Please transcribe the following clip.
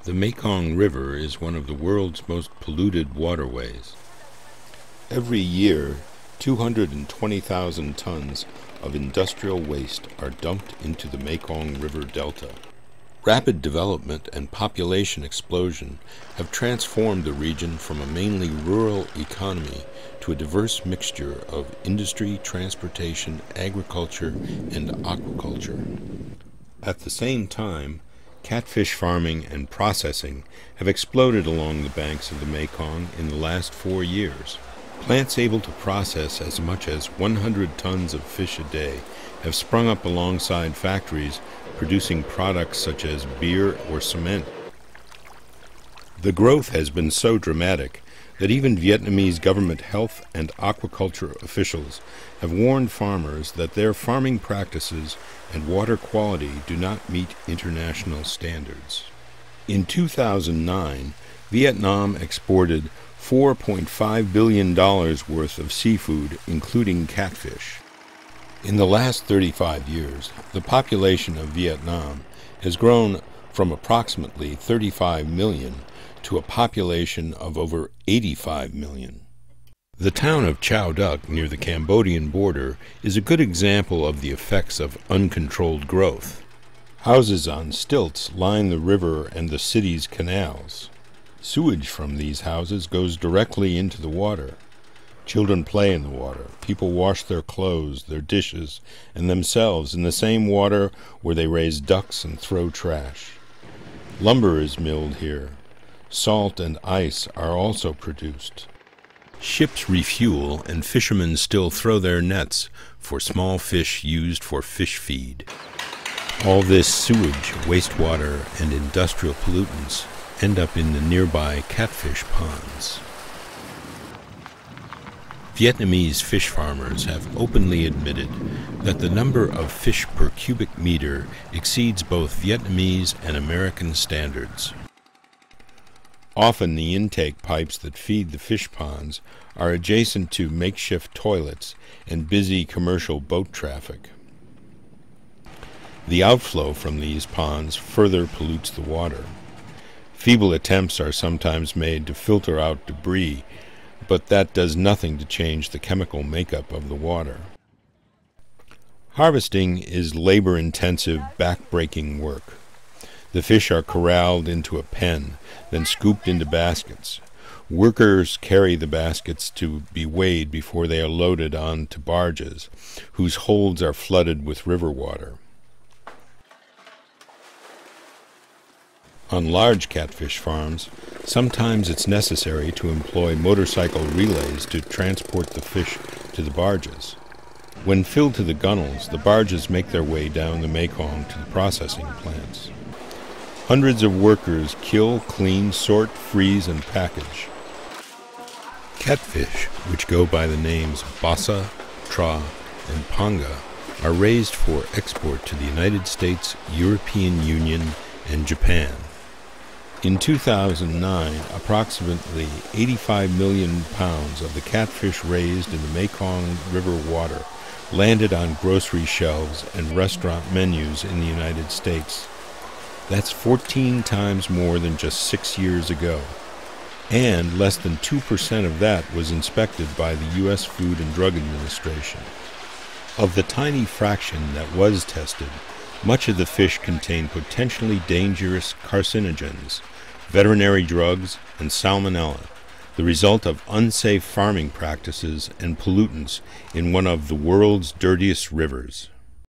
The Mekong River is one of the world's most polluted waterways. Every year, 220,000 tons of industrial waste are dumped into the Mekong River Delta. Rapid development and population explosion have transformed the region from a mainly rural economy to a diverse mixture of industry, transportation, agriculture, and aquaculture. At the same time, catfish farming and processing have exploded along the banks of the Mekong in the last 4 years. Plants able to process as much as 100 tons of fish a day have sprung up alongside factories producing products such as beer or cement. The growth has been so dramatic that even Vietnamese government health and aquaculture officials have warned farmers that their farming practices and water quality do not meet international standards. In 2009, Vietnam exported $4.5 billion worth of seafood, including catfish. In the last 35 years, the population of Vietnam has grown from approximately 35 million to a population of over 85 million. The town of Chau Duc near the Cambodian border is a good example of the effects of uncontrolled growth. Houses on stilts line the river and the city's canals. Sewage from these houses goes directly into the water. Children play in the water. People wash their clothes, their dishes, and themselves in the same water where they raise ducks and throw trash. Lumber is milled here. Salt and ice are also produced. Ships refuel and fishermen still throw their nets for small fish used for fish feed. All this sewage, wastewater, and industrial pollutants end up in the nearby catfish ponds. Vietnamese fish farmers have openly admitted that the number of fish per cubic meter exceeds both Vietnamese and American standards. Often the intake pipes that feed the fish ponds are adjacent to makeshift toilets and busy commercial boat traffic. The outflow from these ponds further pollutes the water. Feeble attempts are sometimes made to filter out debris, but that does nothing to change the chemical makeup of the water. Harvesting is labor-intensive, back-breaking work. The fish are corralled into a pen, then scooped into baskets. Workers carry the baskets to be weighed before they are loaded onto barges, whose holds are flooded with river water. On large catfish farms, sometimes it's necessary to employ motorcycle relays to transport the fish to the barges. When filled to the gunnels, the barges make their way down the Mekong to the processing plants. Hundreds of workers kill, clean, sort, freeze, and package. Catfish, which go by the names basa, tra, and panga, are raised for export to the United States, European Union, and Japan. In 2009, approximately 85 million pounds of the catfish raised in the Mekong River water landed on grocery shelves and restaurant menus in the United States. That's 14 times more than just 6 years ago. And less than 2% of that was inspected by the U.S. Food and Drug Administration. Of the tiny fraction that was tested, much of the fish contained potentially dangerous carcinogens, veterinary drugs, and salmonella, the result of unsafe farming practices and pollutants in one of the world's dirtiest rivers.